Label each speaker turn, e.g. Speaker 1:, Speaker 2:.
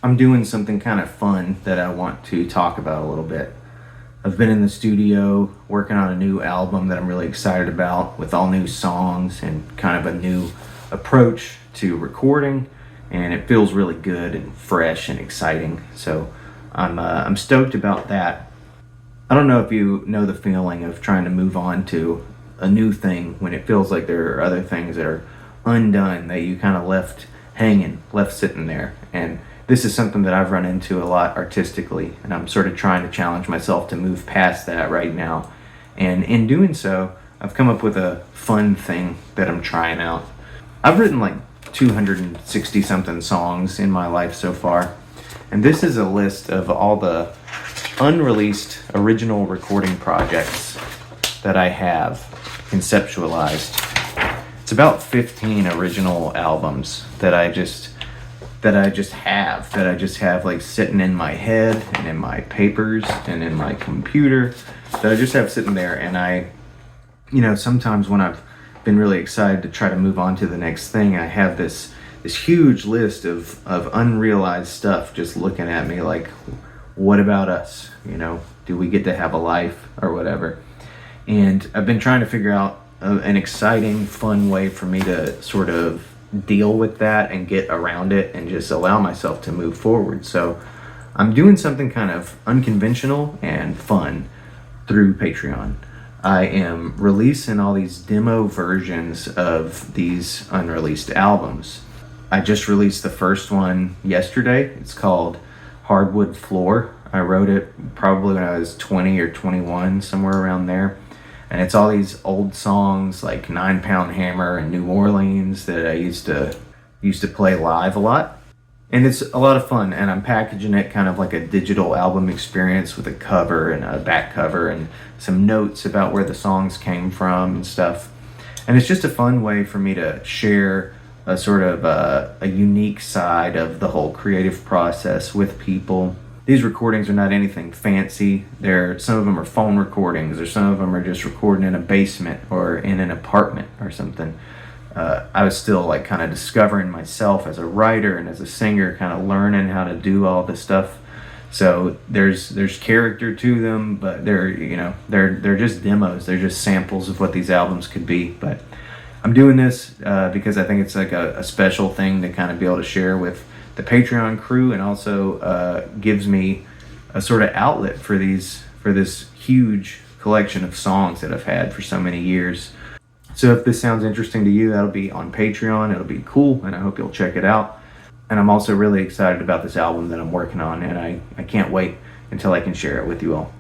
Speaker 1: I'm doing something kind of fun that I want to talk about a little bit. I've been in the studio working on a new album that I'm really excited about with all new songs and kind of a new approach to recording, and it feels really good and fresh and exciting. So I'm stoked about that. I don't know if you know the feeling of trying to move on to a new thing when it feels like there are other things that are undone that you kind of left hanging, left sitting there. And this is something that I've run into a lot artistically, and I'm sort of trying to challenge myself to move past that right now. And in doing so, I've come up with a fun thing that I'm trying out. I've written like 260 something songs in my life so far, and this is a list of all the unreleased original recording projects that I have conceptualized. It's about 15 original albums that I just have like sitting in my head and in my papers and in my computer that I just have sitting there. And sometimes when I've been really excited to try to move on to the next thing, I have this huge list of unrealized stuff just looking at me like, what about us? Do we get to have a life or whatever? And I've been trying to figure out an exciting, fun way for me to sort of deal with that and get around it and just allow myself to move forward. So I'm doing something kind of unconventional and fun through Patreon. I am releasing all these demo versions of these unreleased albums. I just released the first one yesterday. It's called Hardwood Floor. I wrote it probably when I was 20 or 21, somewhere around there. And it's all these old songs like 9 Pound Hammer and New Orleans that I used to play live a lot. And it's a lot of fun, and I'm packaging it kind of like a digital album experience with a cover and a back cover and some notes about where the songs came from and stuff. And it's just a fun way for me to share a sort of a unique side of the whole creative process with people. These recordings are not anything fancy. Some of them are phone recordings, or some of them are just recording in a basement or in an apartment or something. I was still like kind of discovering myself as a writer and as a singer, kind of learning how to do all this stuff. So there's character to them, but they're just demos. They're just samples of what these albums could be. But I'm doing this because I think it's like a special thing to kind of be able to share with the Patreon crew, and also gives me a sort of outlet for this huge collection of songs that I've had for so many years. So if this sounds interesting to you, that'll be on Patreon. It'll be cool, and I hope you'll check it out. And I'm also really excited about this album that I'm working on, and I can't wait until I can share it with you all.